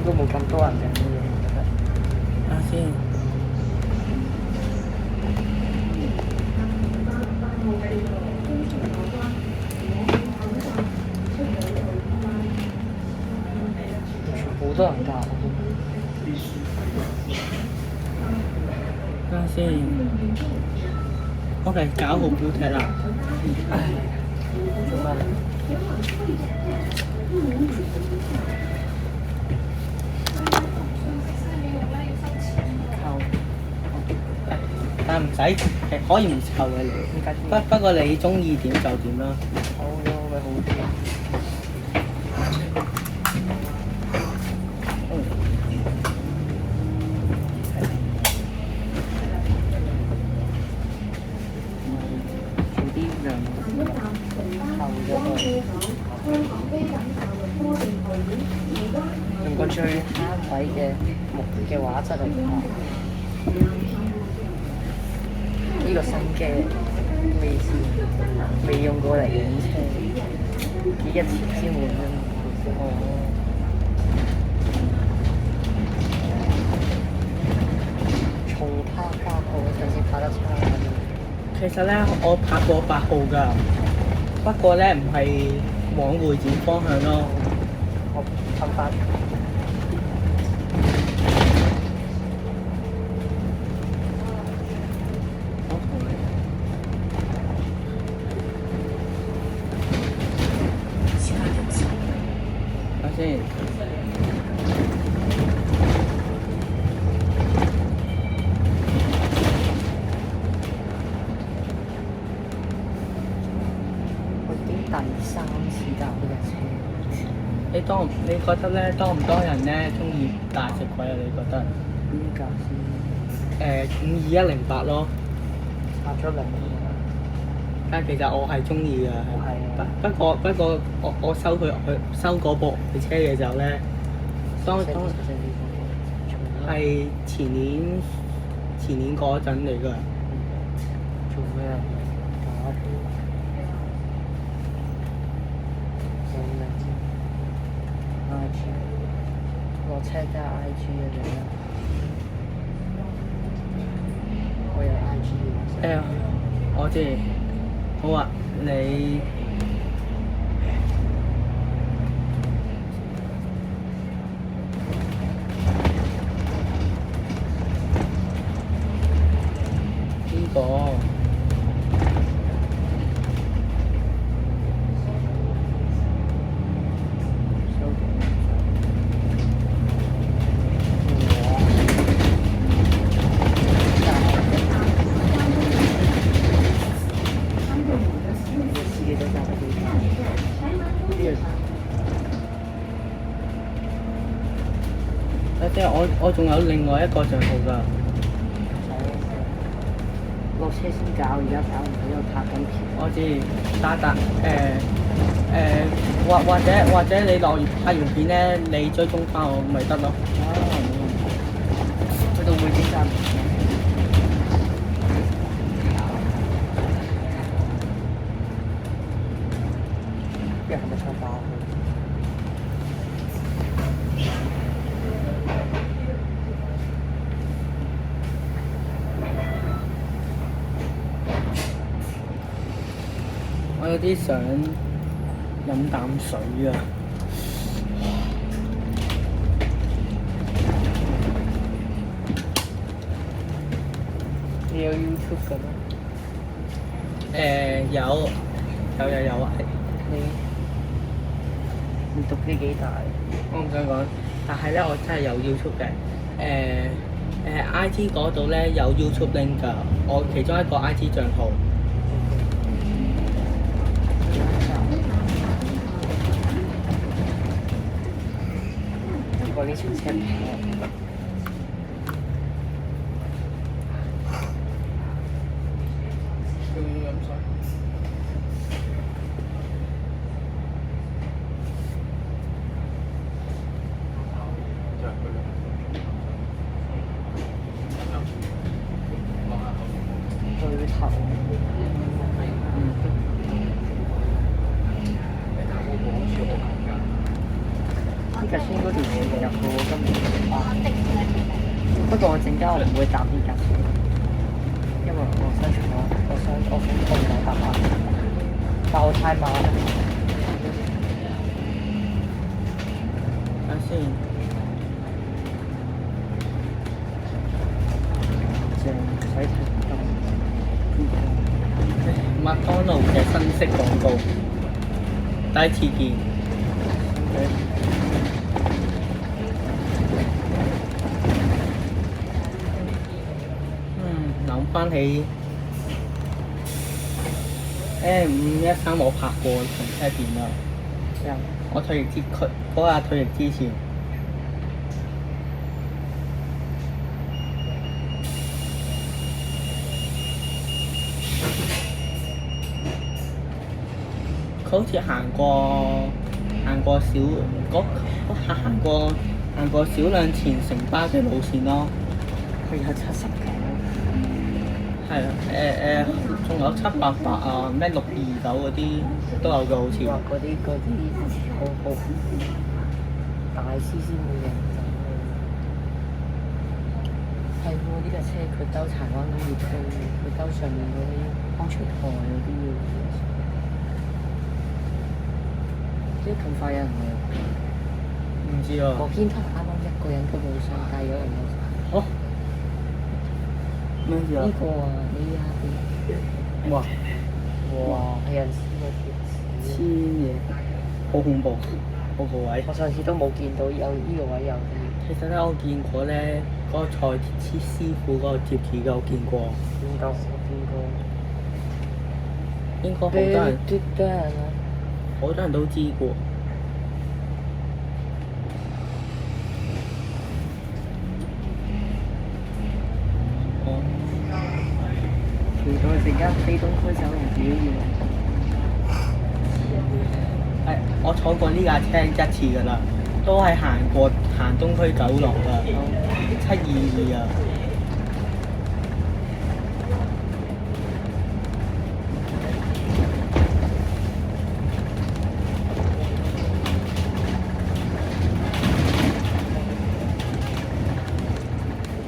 應該冇咁多人整嘅，我覺得。睇下先。好多人搞。睇下先。OK，搞好標題啦。唉，做咩？但唔使，係可以唔湊嘅你。不過你中意點就點啦。好咗咪好啲。做啲樣湊咗佢。用個最慳位嘅木嘅畫質嚟畫。呢個新機未用過嚟影車，幾日前先換啫嘛。重拍8號，上次拍得差啲。其實咧，我拍過8號㗎，不過咧唔係往會展方向咯。我拍翻。先。我已經第3次搭呢架車。你覺得咧多唔多人咧中意大食鬼啊？你覺得？邊架先？52108咯。拍咗2。但其實我係中意嘅，係。不過我收嗰部車嘅時候咧，當係前年嗰陣嚟㗎。做咩啊？打機。IG， 落車加 IG 嘅啫。我有 IG 嘅。我知。好啊，你呢個即係我仲有另外一個帳號㗎。落車先搞，而家搞唔到，因為拍緊片。我知，或者你拍完片咧，你追蹤翻我咪得咯。去到會展站。啲人係咪唱8號？我有啲想飲啖水啊！你有 YouTube 㗎咩？有啊！你讀幾大？我唔想講，但係咧我真係有 YouTube 嘅。IG 嗰度咧有 YouTube link 㗎，我其中一個 IG 帳號。我呢條車唔平。對頭。呢架車嗰條線入嘅喎，今年。不過我陣間我唔會搭呢架車，因為我想搭下，但我太慢啦。等先，正唔使睇咁。麥當勞嘅新式廣告，第一次見。諗翻起513我拍過停車片啦。我退役之佢嗰日退役之前，佢好似行過小兩前城巴嘅路線咯。佢有70幾。係啊，仲有788啊，咩629嗰啲都有嘅好似。哇！嗰啲好大師先會認真咯。係喎，呢架車佢兜柴灣工業區，佢兜上面嗰啲安全台嗰啲要。點解咁快有人嚟？唔知啊。我見頭啱啱一個人嘅路上，但係有人有。哦。咩事啊？呢個啊，呢一邊。哇！係人黐嘅貼黐嘢，好恐怖，嗰個位。我上次都冇見到有呢個位有啲。其實咧，我見過咧，嗰個蔡師傅嗰個貼紙嘅，我見過。邊個？應該好多人，嘟嘟人啊！好多人都知過。期待陣間飛東區走嚟表演。係，我坐過呢架車一次㗎啦，都係行東區走廊㗎，722啊。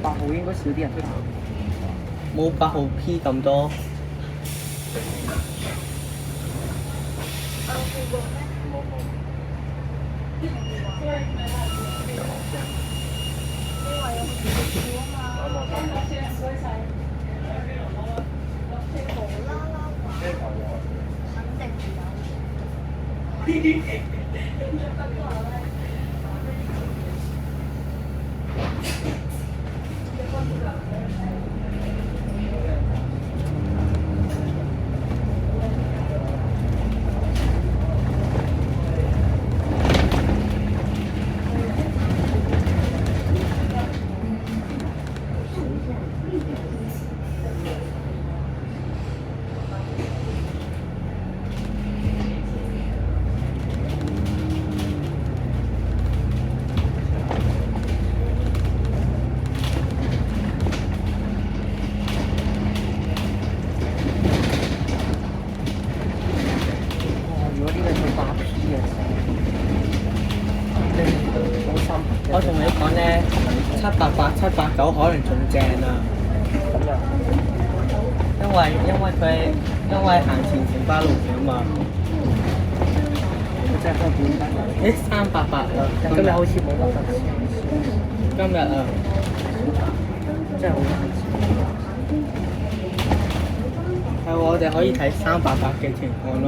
8號應該少啲人搭。冇8號 P 咁多。我同你講咧，788、789可能仲正啊！因為行前城巴路線啊嘛。佢真係開本得。388啊！今日好似冇乜特殊。今日啊，真係好特殊。係喎，我哋可以睇388嘅情況咯。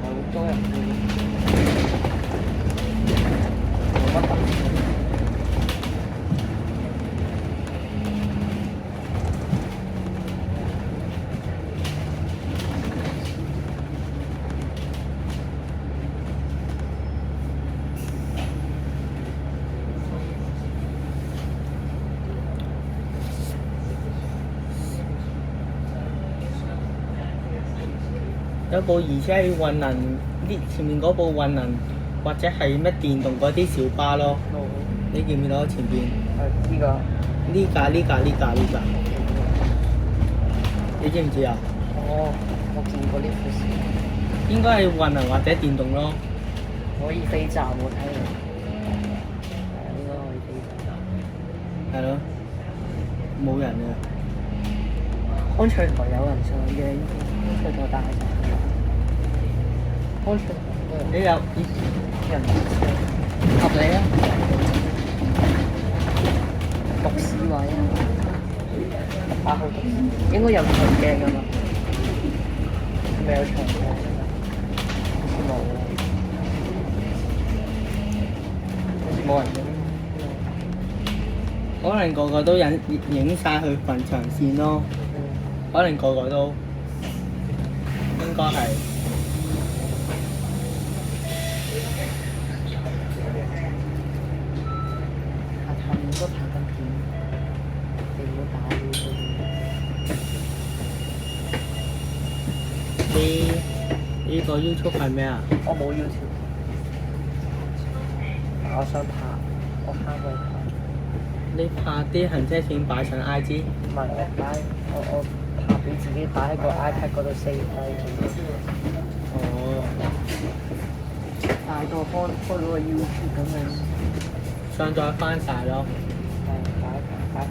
好多人去。冇乜特殊。有部而且係運能，前面嗰部運能或者係咩電動嗰啲小巴咯。你見唔見到前邊？呢個。呢架，你知唔知啊？哦，我見過呢款。應該係混能或者電動咯。可以飛站喎，睇嚟。係啊，應該可以飛站。係咯，冇人啊。康翠台有人上嘅，康翠台大站。康翠台都有你有人上，合理啊。讀史位啊，8號讀史應該有長鏡㗎嘛？係咪有長鏡？好似冇喎，好似冇人影。可能個個都影晒去墳場線咯。可能個個都應該係。下面都拍緊片，你唔好打擾佢哋。呢個 YouTube 係咩啊？我冇 YouTube，我想拍，我拍過拍。你拍啲行車線擺上 IG？唔係我拍俾自己擺喺個 iPad 嗰度 save 低。哦，大個開嗰個 YouTube 咁樣，上載翻晒咯。擺翻。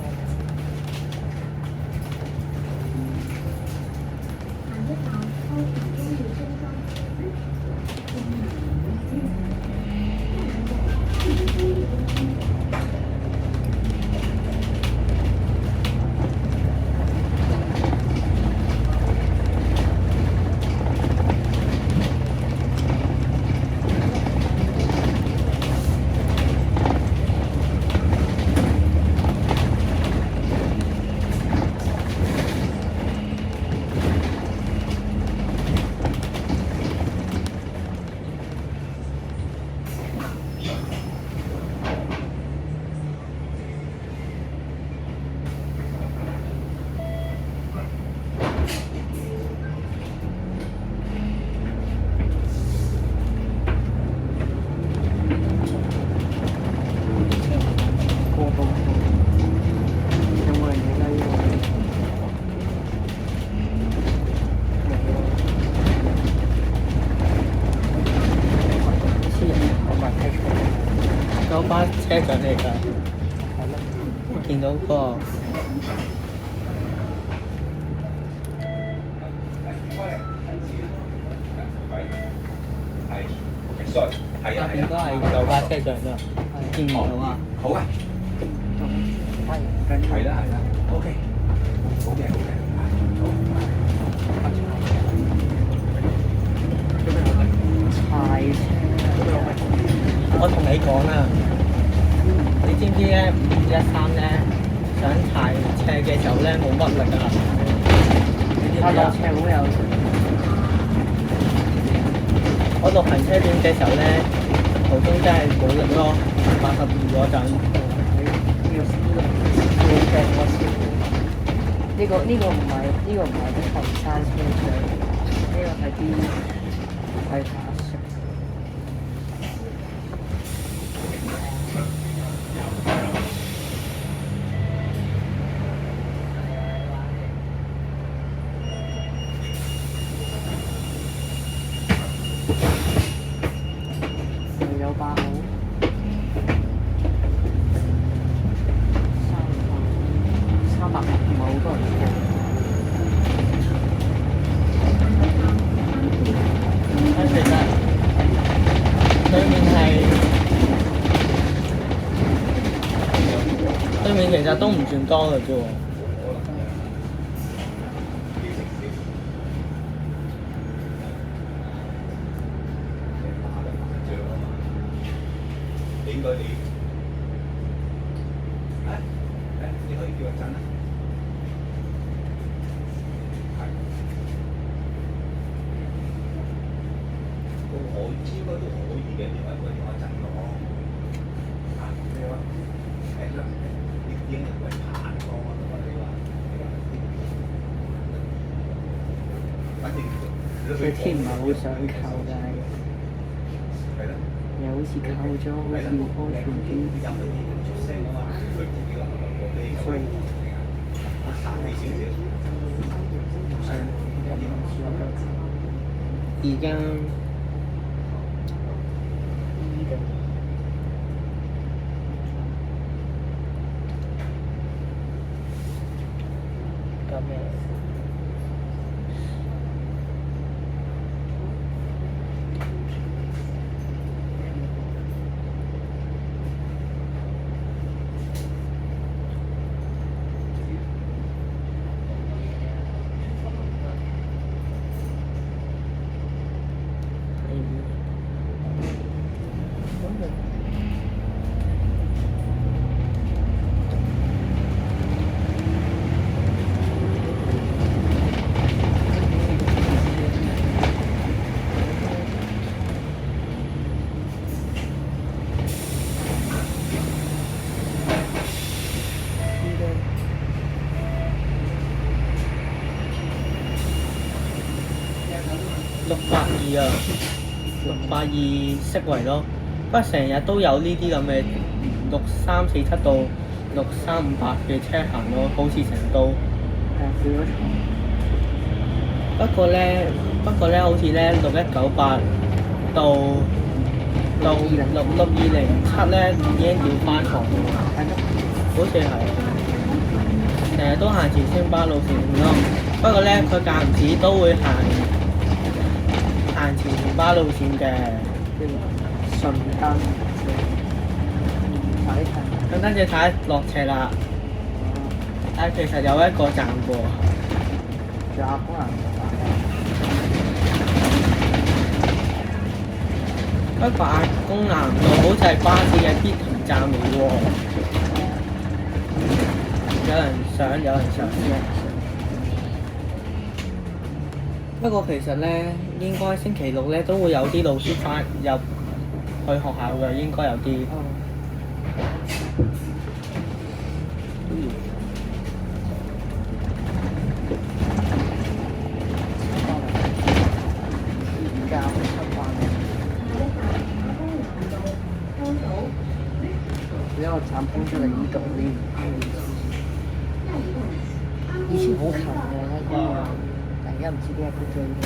嗰班車長嚟㗎，我見到個應該係九巴車長啦，見唔到啊？好啊，係啦，OK，好嘅，柴我同你講啦，你知唔知咧？513咧上柴車嘅時候咧冇乜力㗎，你知唔知啊？落車好有。我落行車線嘅時候咧，途中真係冇力咯，82嗰陣。呢個唔係啲後生車長，呢個係啲係阿叔。又有8號300唔係好多人坐。其實對面其實都唔算多嘅啫喎。應該你你可以叫一陣啦。我應該都可以嘅，因為佢有一陣咯。咩話？你已經係為爬過啊？你話反正佢天唔係好想扣，但係係啦。又好似扣咗，好似安全啲，所以唔想已經咁嘅682啊，682釋圍咯。不過成日都有呢啲咁嘅6347到6358嘅車行咯，好似成都。少咗場。不過咧，好似咧6198到6207咧已經調翻行喎，係咯。好似係。成日都行前星巴路線咯，不過咧佢間唔時都會行前巴路線嘅。順燈。睇睇。咁跟住睇落斜啦，但係其實有一個站喎。有亞公南不過亞公南道好似係巴士嘅必停站嚟喎。有人上。不過其實咧，應該星期六咧都會有啲老師翻入去學校嘅，應該有啲。比較慘搬出嚟呢度呢，以前好近嘅一個，但而家唔知點解佢最嘅。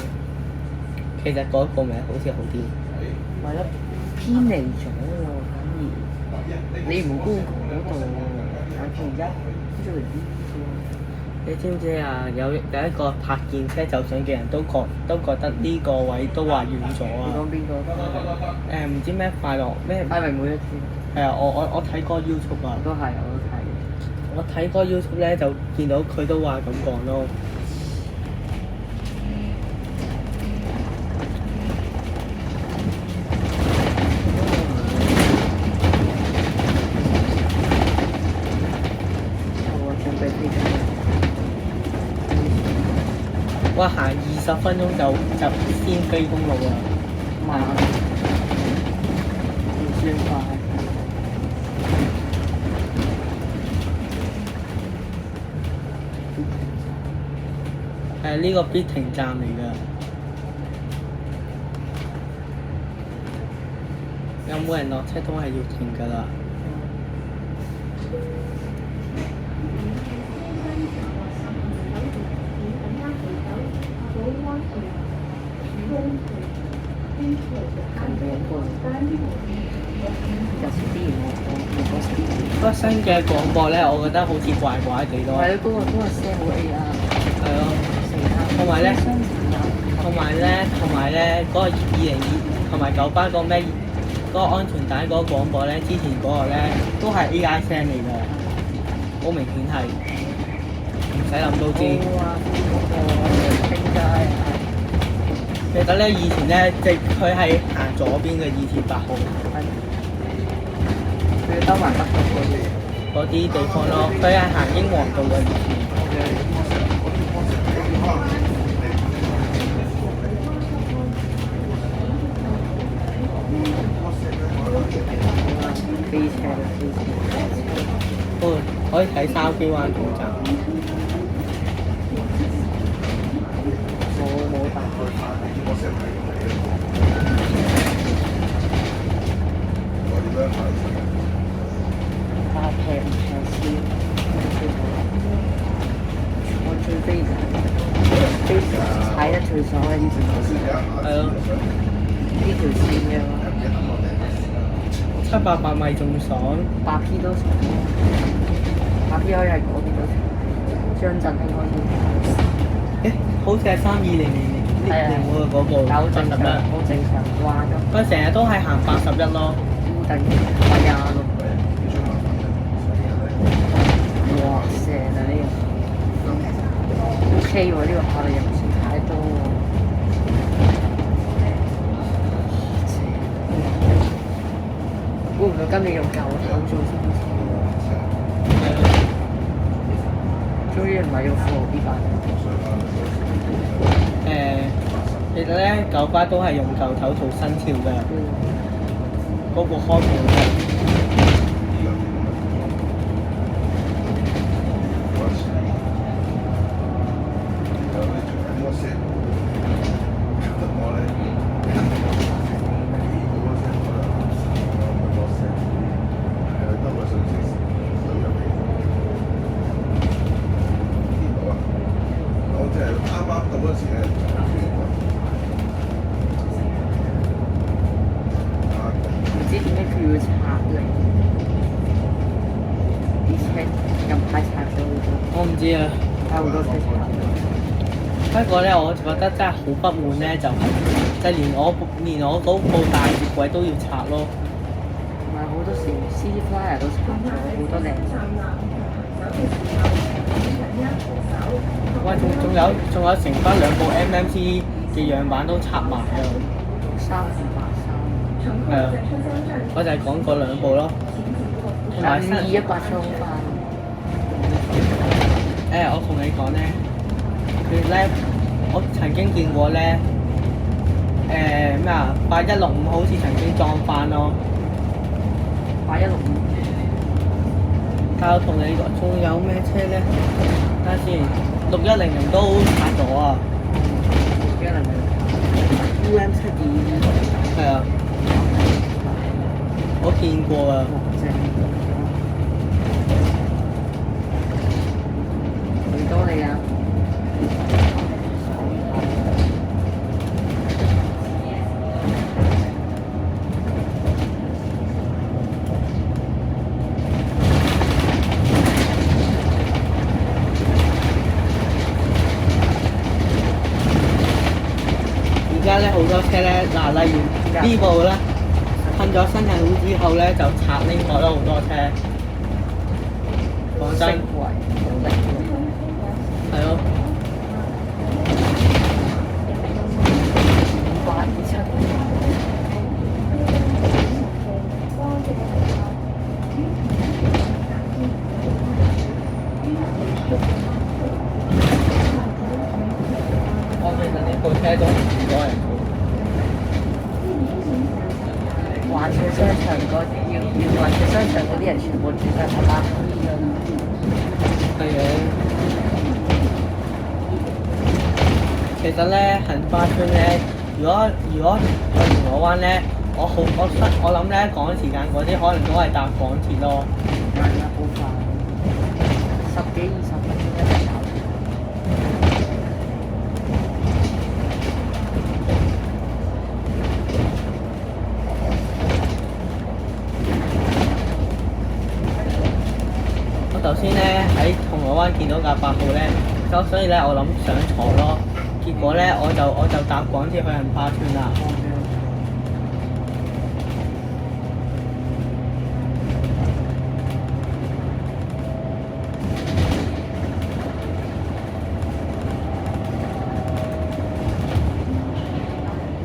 其實嗰個名好似好啲。係咯，偏離咗喎，反而你唔好高嗰度喎，但佢而家搬出嚟呢度。你知唔知啊？有一個拍健車走上嘅人都覺得呢個位都話遠咗啊！你講邊個？唔知咩快樂咩？係咪每一次？係啊，我睇過 YouTube 啊。都係，我都睇。我睇過 YouTube 咧，就見到佢都話咁講咯。哇！行20分鐘就先飛公路啊！慢，唔算快。係呢個必停站嚟㗎。有冇人落車都係要停㗎啦。不過新嘅廣播咧，我覺得好似怪怪地咯。係咯，嗰個聲好 AR。係咯。同埋咧，嗰個202同埋九巴個咩嗰個安全帶嗰個廣播咧，之前嗰個咧都係 AI 聲嚟㗎，好明顯係，唔使諗都知。記得咧，以前咧，佢係行左邊嘅228號。佢兜埋北角嗰啲地方咯，佢係行英皇道嘅以前。飛車，可以睇筲箕灣總站。冇大過。拍劇唔長先，我最飛就係飛擺得最爽嘅呢條線，係咯，呢條線嘅話， 788咪仲爽。8 P 都爽，8 P 可以喺嗰邊都爽，張振興嗰邊，誒，好似係3200係啊年喎嗰部但好正常， 81。好正常，慣咗，佢成日都係行81咯。固定係啊，哇正啊呢個，OK 喎呢個考慮又唔算太多喎。會唔會今年用舊頭做先？終於唔係用富豪 B 版。其實咧九巴都係用舊頭做新潮嘅，嗰個開盤唔知點解佢要拆嚟，而且近排拆咗好多，我唔知啊。有好多車拆。不過咧，我覺得真係好不滿咧，就係就連我嗰部大雪櫃都要拆咯。同埋好多時 City Flyer 都拆咗好多靚仔。喂，仲有成班2部 MMC 嘅樣板都拆埋啊！ 3583，係啊，我就係講嗰2部咯。同埋5218雙翻，我同你講咧，佢咧，我曾經見過咧，咩啊，8165好似曾經撞翻咯。 8165，但我同你講，仲有咩車咧？睇下先，6100都拆咗啊！ UM72，係啊，我見過啊。正，幾多你啊？而家咧好多車咧，嗱例如呢部咧，噴咗新人好之後咧，就拆拎咗好多車。講真，貴，好力係咯。 我其實呢部車都唔多人做。環球商場嗰啲要環球商場嗰啲人全部住晒8 P 㗎啦。係嘅。其實咧，杏花村咧，如果去銅鑼灣咧，我諗咧趕時間嗰啲可能都係搭港鐵咯。係啊，好快，10幾20分鐘一定搞掂。我頭先咧喺銅鑼灣見到架8號咧，所以咧我諗想坐咯，結果咧我就搭港鐵去杏花村啦。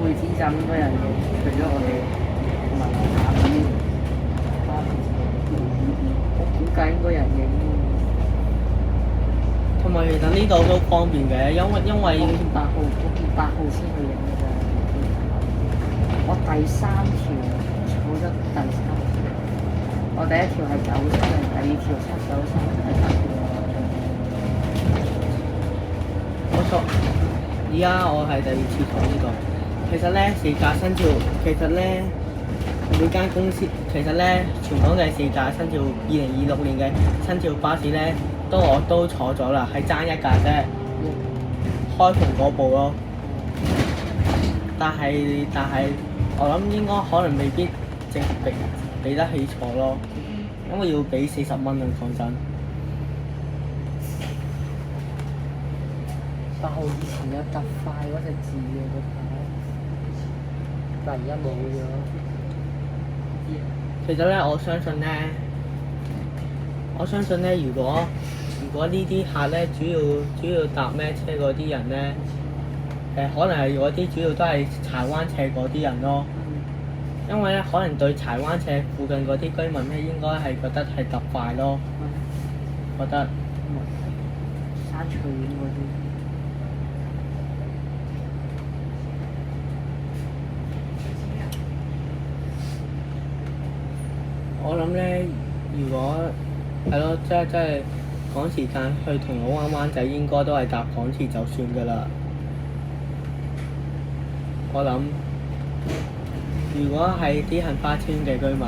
會展站咁多人嘅，除咗我哋問下嗰啲巴士我估計應該有人影喎。同埋其實呢度都方便嘅，因為我見8號先去影㗎咋。我第3條坐咗第3條，我第1條係93，第2條793，第3條冇錯。而家我係第2次坐呢個。其實咧4架新潮，其實咧每間公司其實咧全港嘅4架新潮2026年嘅新潮巴士咧，我都坐咗啦，係爭1架啫。開篷嗰部咯。但係我諗應該可能未必正俾得起坐咯，因為要俾40蚊啊，講真。8號以前有特快嗰隻字嘅嗰排，但而家冇咗。其實咧，我相信咧，如果呢啲客咧，主要搭咩車嗰啲人咧，可能係嗰啲主要都係柴灣斜嗰啲人咯。因為咧，可能對柴灣斜附近嗰啲居民咧，應該係覺得係特快咯。覺得山翠苑嗰啲。我諗咧，如果係咯，即係趕時間去銅鑼灣灣仔，應該都係搭港鐵就算㗎啦。我諗，如果係啲杏花村嘅居民，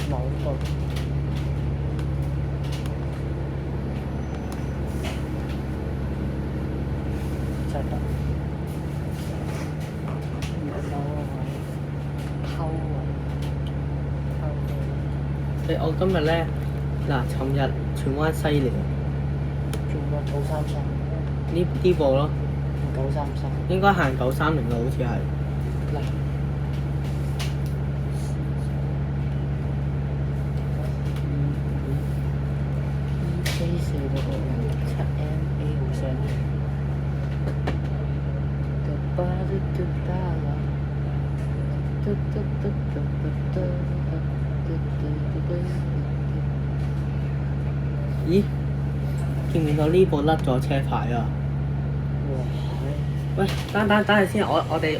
冇個真係得，有啊偷啊我今日咧尋日荃灣西連仲有933呢部咯， 933應該行930啦，好似係。嚟。7MA 好相似。咦？見唔見到呢部甩咗車牌啊？喂，等陣先，我哋諗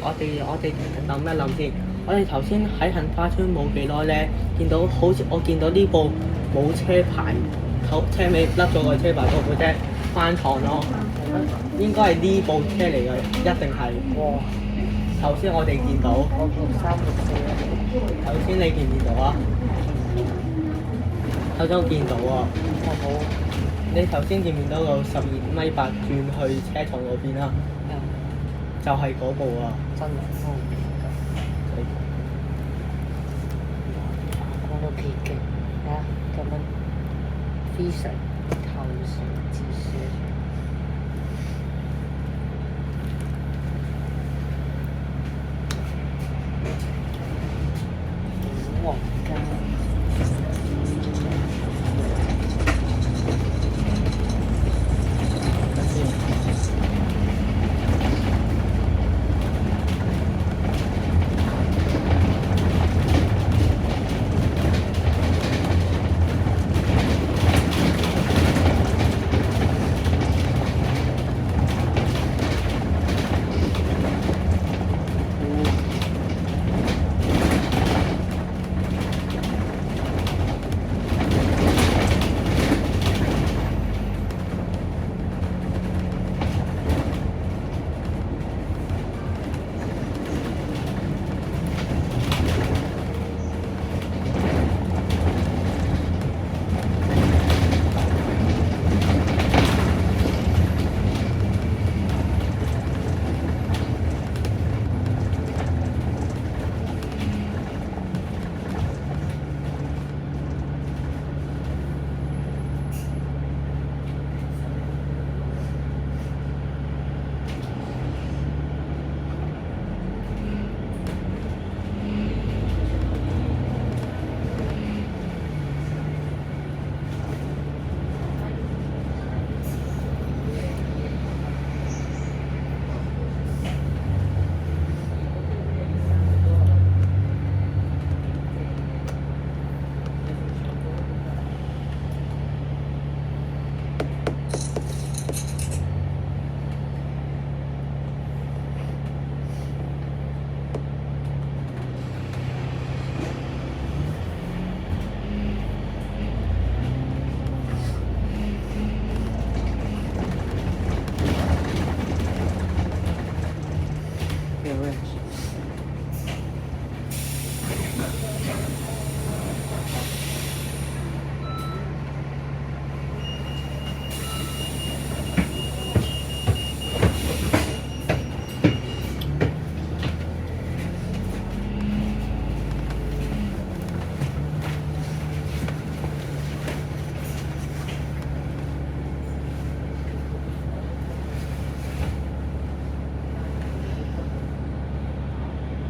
一諗先。我哋頭先喺杏花村冇幾耐咧，好似我見到呢部冇車牌，車尾甩咗個車牌嗰部車翻廠咯。應該係呢部車嚟嘅，一定係。哇！頭先我哋見到。我6364頭先你見唔見到啊？頭先我見到啊。好。你頭先見唔見到個12.8米轉去車廠嗰邊啊？就係嗰部啊！真係好勁㗎！講到幾勁啊！咁樣非常透視之書，古黃街。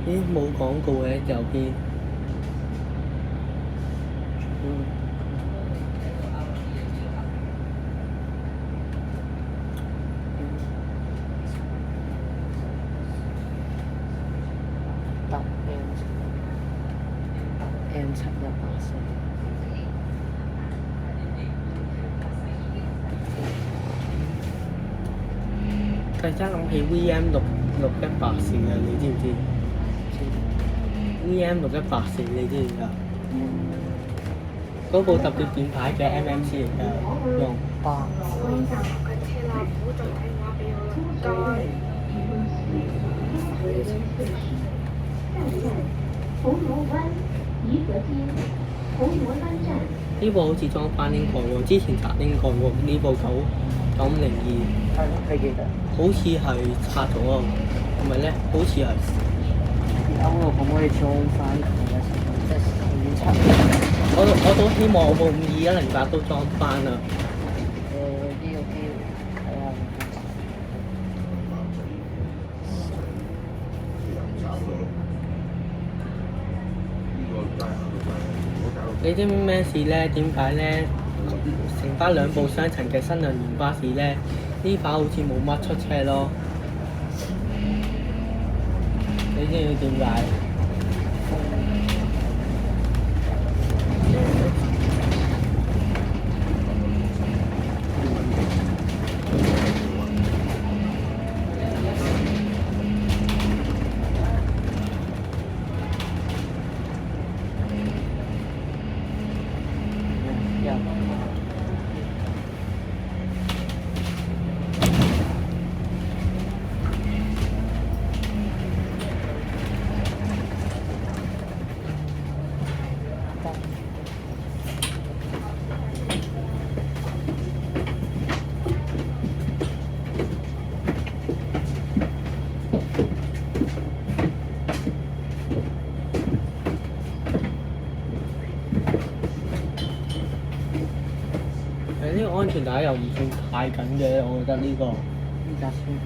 咦冇廣告嘅右邊。搭 M7184。突然間諗起 VM614啊，你知唔知？VM614你知唔知啊？嗰部特別電牌嘅 MMC 嚟㗎，用。八。我站嘅車啦，唔好再聽話俾我啦，唔該。红螺湾、颐和街、红螺湾站。呢部好似裝翻英國喎，之前拆英國喎，呢部9502，係咯，你記得？好似係拆咗啊，係咪咧？好似係。歐陸可唔可以裝翻佢嘅？即係檢測。我都希望我部52108都裝翻啊！呢個機會睇下。你知唔知咩事咧？點解咧？成班兩部雙層嘅新能源巴士咧，呢把好似冇乜出車咯。你知唔知點解？呢個安全帶又唔算太緊嘅，我覺得呢個。呢架車係。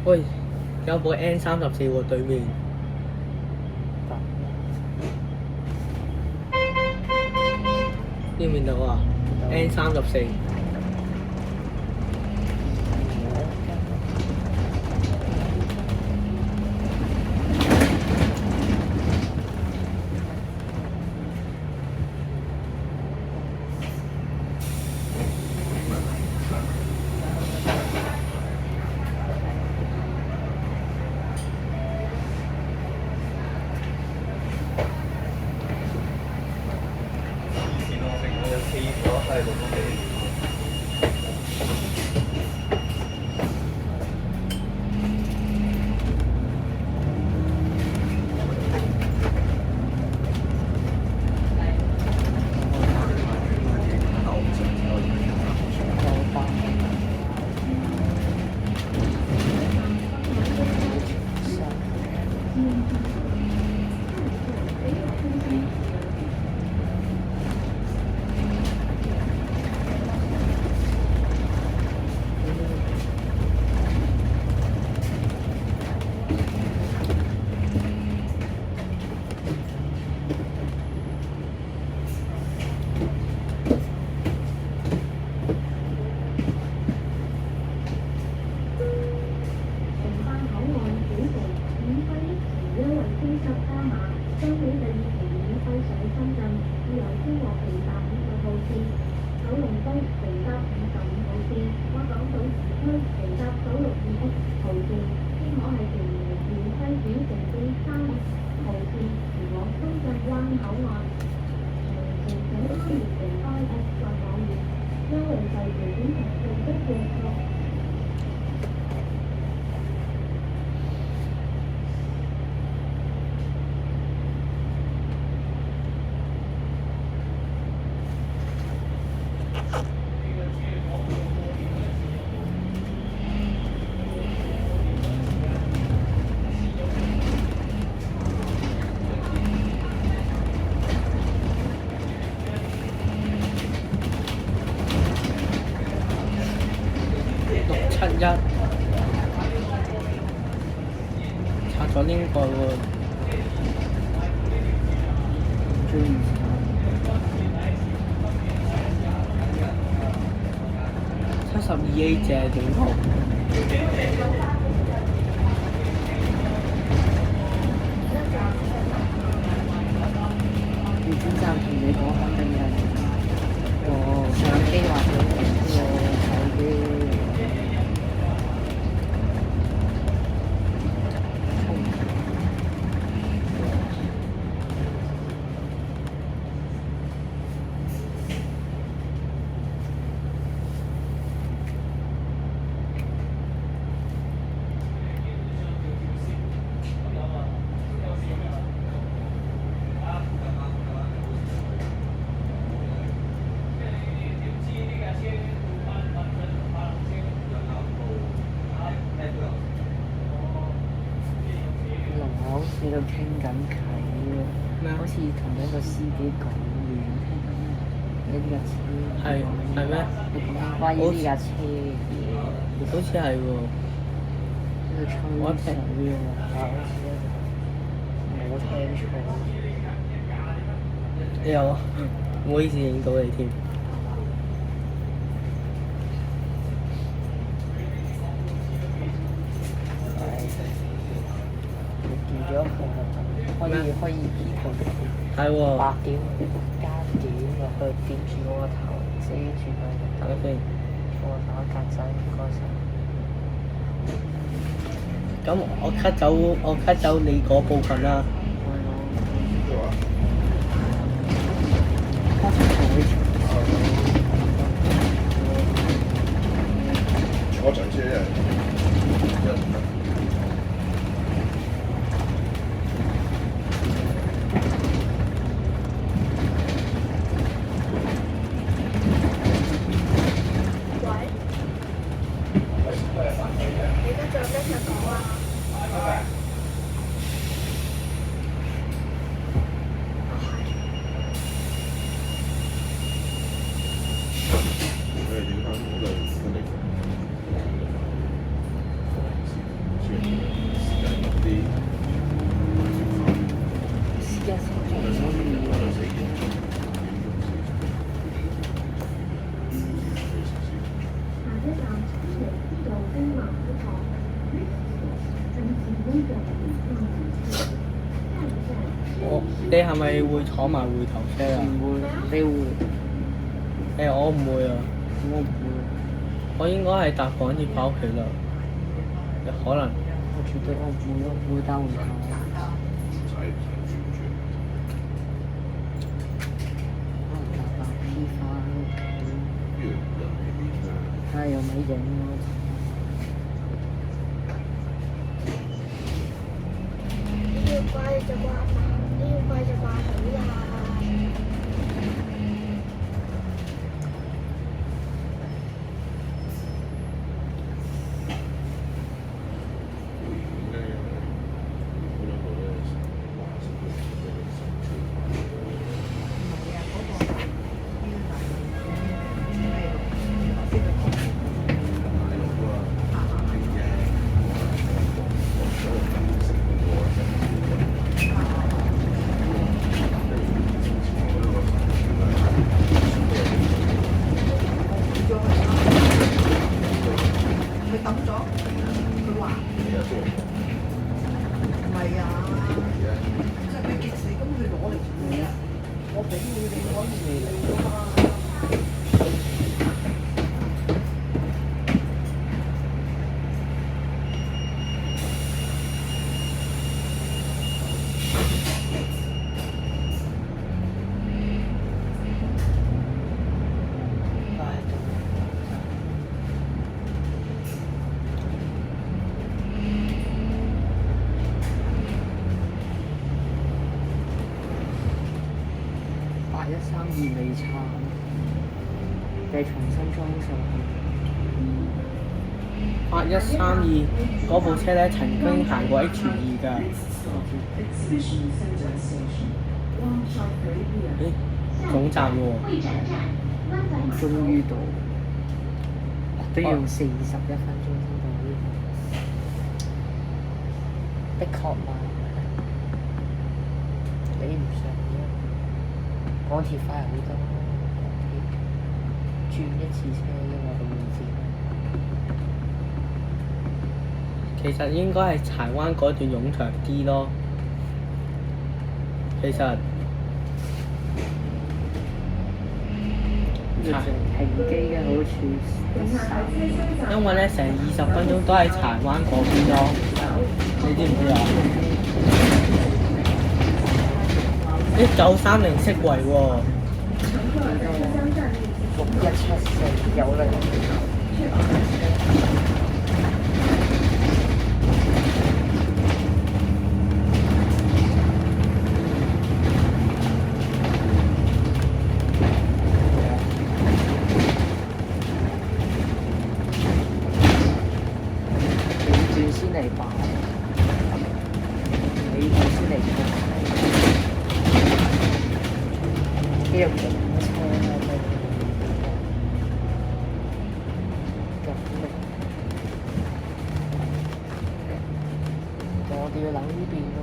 喂，有部 N34喎對面。見唔見到啊？N34。一拆咗呢個喎，最唔72A 借點好？要專站同你講肯定係個相機或者個手機。好似喺度傾緊偈喎，咩啊好似同一個司機講嘢，聽緊呢架車。係咩？你講緊關於呢架車嘅嘢，好似係喎，喺度吹水喎，好似冇聽錯。有啊，唔好意思影到你添。見咗佢可以 P 圖，係喎， 8點加點落去，點住我個頭，遮住佢個頭，等先。我打格仔，唔該晒。咁我 cut 走你嗰部分啦。咩話？剛才同佢坐陣車一喂，你而家仲有咩想講啊？咩影響我哋我哋時間有啲私家車做乜嘢？下一站清理道東馬會堂，正是呢個下一站你係咪會坐埋回頭車啊？唔會，你會，我唔會啊，我唔會。我應該係搭港鐵翻屋企啦。有可能。我絕對我唔會咯，會搭回頭。可能搭搭 P 翻屋企，睇下有冇影咯。你要乖就乖嘛，你要乖就乖好啦。8132未拆，定係重新裝上去。 8132嗰部車咧曾經行過 H2㗎。咦，總站喎。會展站灣仔碼頭終於到，都要41分鐘先。的確嘛，比唔上嘅。港鐵快好多，港鐵轉一次車啫嘛，到會址。其實應該係柴灣嗰段冗長啲咯。其實停機嘅好處，因為咧成20分鐘都喺柴灣嗰邊咯，你知唔知啊？1930釋圍喎。6174有啦。先嚟辦，你哋先嚟做，呢個警車啊，我哋要諗呢邊咯。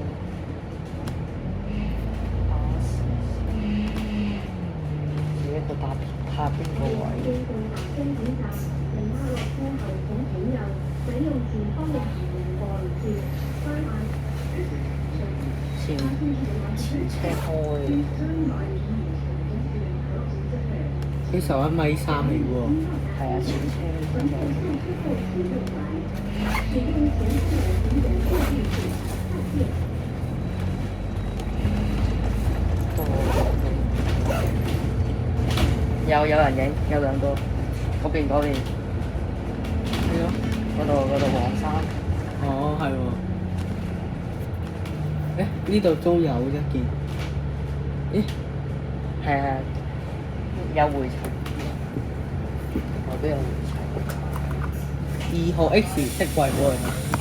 巴士，自己個搭邊個位？前車開，呢11.3米嚟喎。係啊，前車有人影，有兩個，嗰邊。係咯，嗰度黃衫。哦，係喎。呢度都有一件。係，有回程，我都有回程。2號 X 釋圍喎。